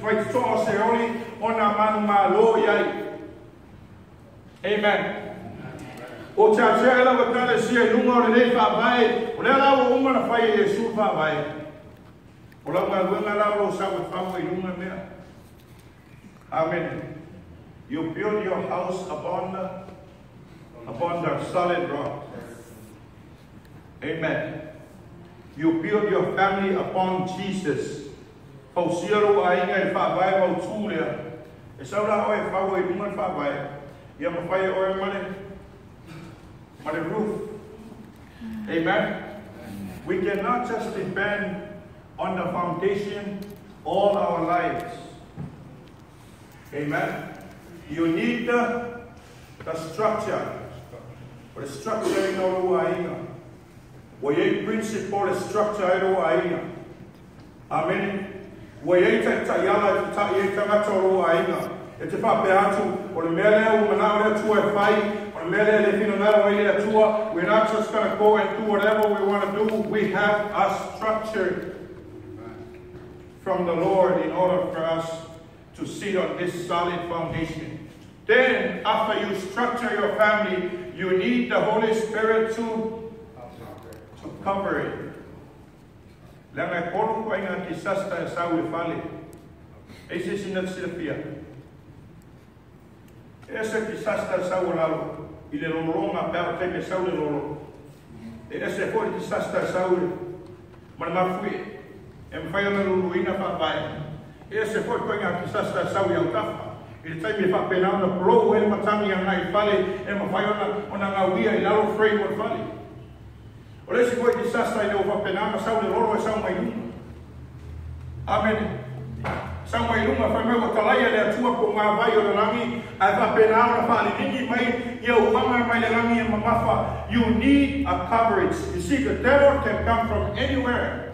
Fai toa se oli ona manu malo yai. Amen. O cha cha la batale si lunga le fa vai. O le la o uma fai Yesu fa vai. O la nga la lo sa fa mai lunga mea. Amen. You build your house upon the solid rock. Amen. You build your family upon Jesus. Pausialo ainga e fa vai mau tulia. E saura oi fa oi lunga fa vai. Ia ma fai oi mane roof. Amen. We cannot just depend on the foundation all our lives. Amen. You need the structure. But the structure in our ainga. Wai principle the structure in our ainga. Amen. Wai ta yala ta ye ta matoro ainga. E te fa pe atu o le mele o mana o tua fai o le mele le fino na o ile tua. We're not just going to go and do whatever we want to do. We have a structure from the Lord in order for us to sit on this solid foundation. Then, after you structure your family, you need the Holy Spirit to cover it. Langa kono ko inga kisasta sa we fale. Ese sinat silapia. Ese kisasta sa wala ile ronga per te sa le lolo. Ese foi kisasta sa we man mafui. Em fai na luina pa vai. Ese foi ko inga kisasta sa we utafa. Ele tai me fa pena na pro ele matami nga fale e ma fai ona nga wia i lalo framework fale. Ora se foi disasta e o pena na sa le lolo e sa mai lunga. Amen. Sa mai lunga fa me o talaia le atua ko nga vai o langi a fa pena na fale ningi mai e o mama mai le langi e mamafa. You need a coverage. You see, the devil can come from anywhere.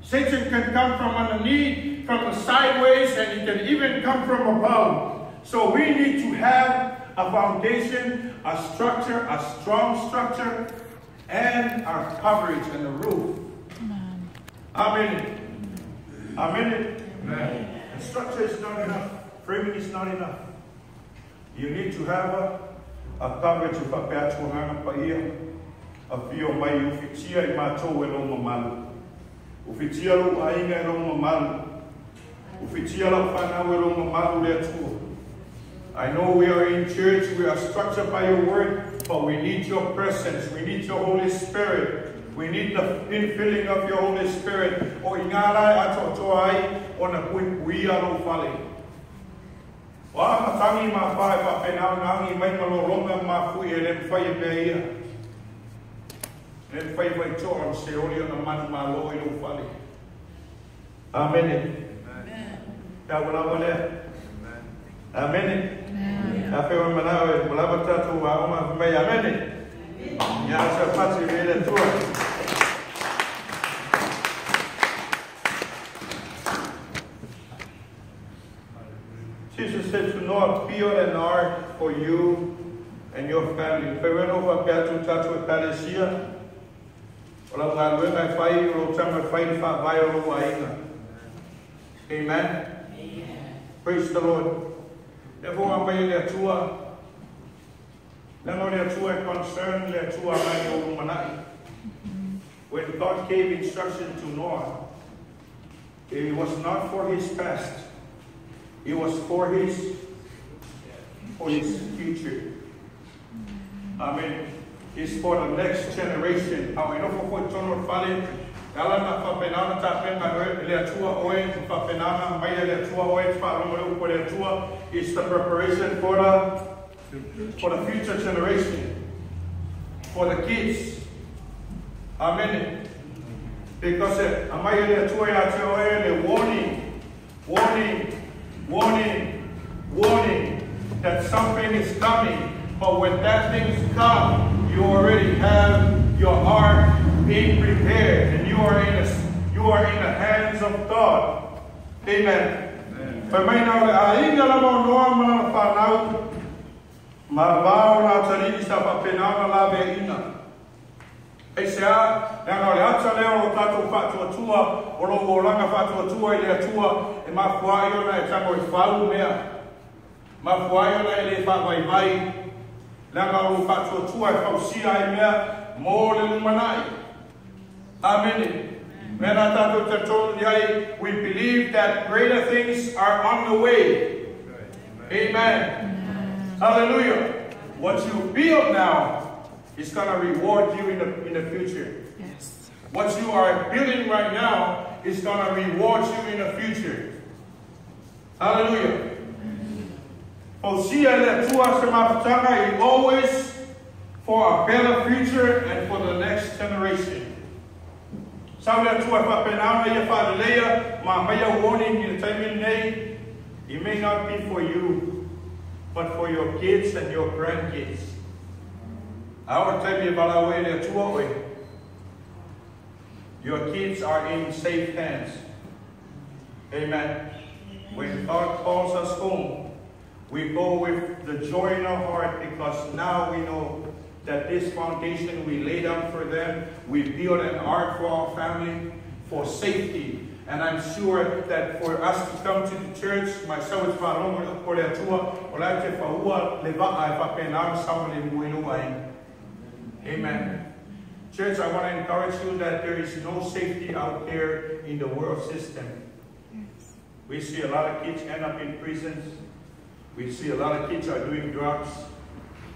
Satan can come from underneath, from the sideways, and he can even come from above. So we need to have a foundation, a structure, a strong structure, and our coverage and the roof. Amen. Amen. Amen. The structure is not enough. Framing is not enough. You need to have a coverage of a patchwork of your my ufitia mato eloma malu. Ufitia lo ainga eloma malu. Ufitia lo fana eloma malu le tu. I know we are in church, we are structured by your word, but we need your presence, we need your Holy Spirit. We need the infilling of your Holy Spirit. O ingara atotoai on a we are no falling. Wa matangi ma fa pa pena nangi mai malolonga ma fu ele fai beia. Ele fai vai tor se oli na man ma lo ele fali. Amen. Amen. Ya wala wala. Amen. Ape wa manawe wala batatu wa uma mai amen. Ya sa pati vele tua. Jesus said to Noah, build an ark for you and your family. Pero no va a tatu parecia. Ola ngalo ngai fai o tama fai fa vai o ainga. Amen. Praise the Lord. Therefore, I'm going to tua. Nano le tua concern le tua mai o manai. When God gave instruction to Noah, it was not for his past. It was for his future. Amen. It's for the next generation. How I know for tono fale. Ela na fa penana ta pena le tua oe fa penana mai le tua oe fa lo ko le tua. It's the preparation for the future generation, for the kids. Amen. Because amai le tua ya te oe le warning that something is coming. But when that things come, you already have your heart being prepared, and you are in the hands of God. Amen. Ei se a, nanga o le ata leo o tātou whātua tua, o lo o langa whātua tua i le atua, e mafuai ona e tango i whau mea. Mafuai ona e le whawai mai, nanga o lo whātua tua e whausia i mea, mō le lumanai. Amen. Mena tātou te tonu iai, we believe that greater things are on the way. Amen. Hallelujah. What you build now is going to reward you in the future. Yes. What you are building right now is going to reward you in the future. Hallelujah. Hosea le tua se mafutanga is always for a better future and for the next generation. Sau le tua fa penau na ia fa leia ma mai warning in the time nei, it may not be for you, but for your kids and your grandkids. Our time balawe le tua we. Your kids are in safe hands. Amen. When God calls us home, we go with the joy in our heart because now we know that this foundation we laid down for them, we build an ark for our family, for safety. And I'm sure that for us to come to the church, myself is whalongo ko le atua, o lai te whaua le va'a e whapenau sawa le muinu ai. Amen. Church, I want to encourage you that there is no safety out there in the world system. We see a lot of kids end up in prisons. We see a lot of kids are doing drugs.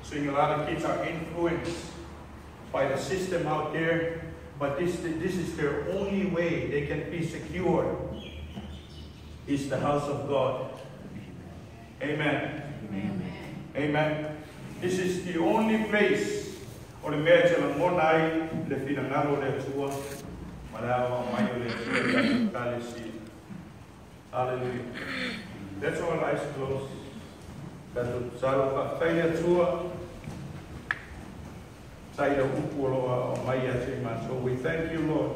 Seeing a lot of kids are influenced by the system out there. But this is their only way they can be secure. Is the house of God. Amen. Amen. Amen. This is the only place. O le mea te la monai le finangalo le tua. Marawa maio le tua kalesi. Hallelujah. That's all eyes closed. Katu salo ka whaia tua. Taira upu loa o mai ate ma. So we thank you, Lord,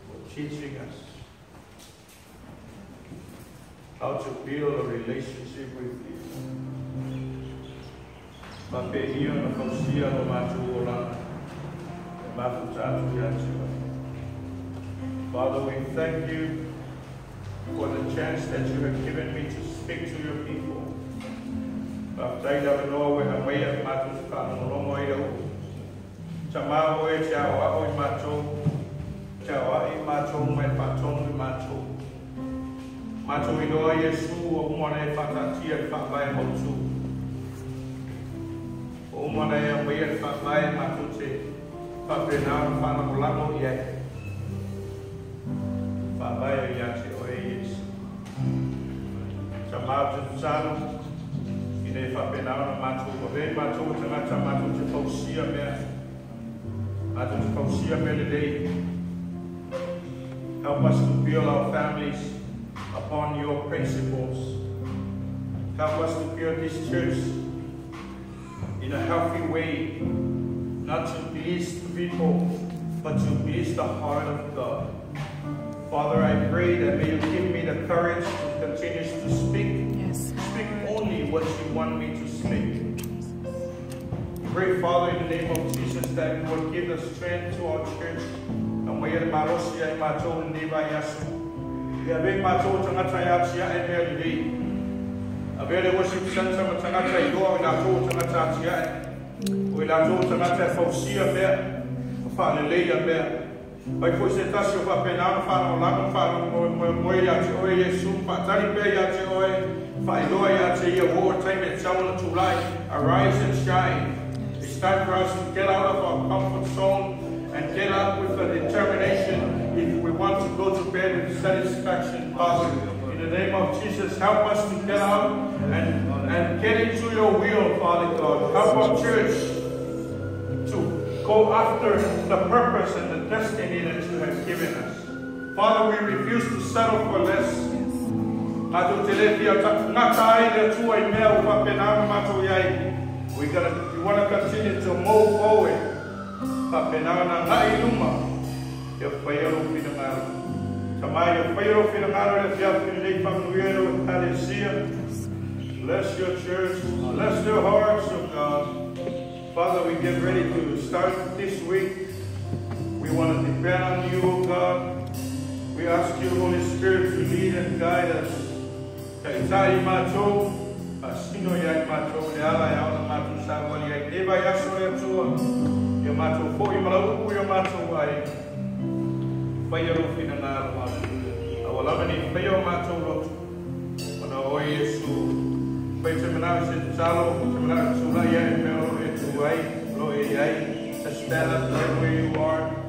for teaching us how to build a relationship with you. Mapehio na kausia no matu ola. Matu tatu yachiwa. Father, we thank you for the chance that you have given me to speak to your people. Baptaida no we have made a matu kanu no moido. Chamao e chao a oi macho. Chao a macho me patong macho. Macho idoa Yesu o mone fatatia fa vai motu. O mona e mai fa vai matute. Fa penau fa na molamo ye. Fa vai ya te o Yesu. Chamao te sano. Ine fa penau na matu o ve matu te mata matu te pausia me. Matu te pausia me le dei. Help us to build our families upon your principles. Help us to build this church in a healthy way, not to please people, but to please the heart of God. Father, I pray that may you give me the courage to continue to speak. Yes. Speak only what you want me to speak. Pray, Father, in the name of Jesus, that you will give the strength to our church. And we are Marosia, Mato, and Neva Yasu. We have been Mato, Tanatayachia, and Mary. A very worship center of Tanata, you are Nato, Tanatachia. We are Nato, Tanata, Fosia, Bear, Falelia, Bear. But for the task of a penal, Fano, Lago, Fano, Moya, Joy, Sum, Patari, Beya, Joy, Filoya, wartime, and someone to light, arise and shine. It's time for us to get out of our comfort zone and get up with a determination if we want to go to bed with satisfaction, Father. In the name of Jesus, help us to get out and get into your will, Father God. Help our church to go after the purpose and the destiny that you have given us. Father, we refuse to settle for less. We want to continue to move forward. Bless your church, bless their hearts, oh God. Father, we get ready to start this week. We want to depend on you, O God. We ask you, Holy Spirit, to lead and guide us. Kaitai mato, asino ya mato, le ala ya ona mato sawa ya eva ya so ya to. Ya mato fo ya malau ya mato wai. Fayaro fina na hallelujah. Awala ni fayo mato lo. Ona o Yesu. Pai terminar esse diálogo, terminar a sua ia e meu e tu vai, lo e aí, Estela, where you are.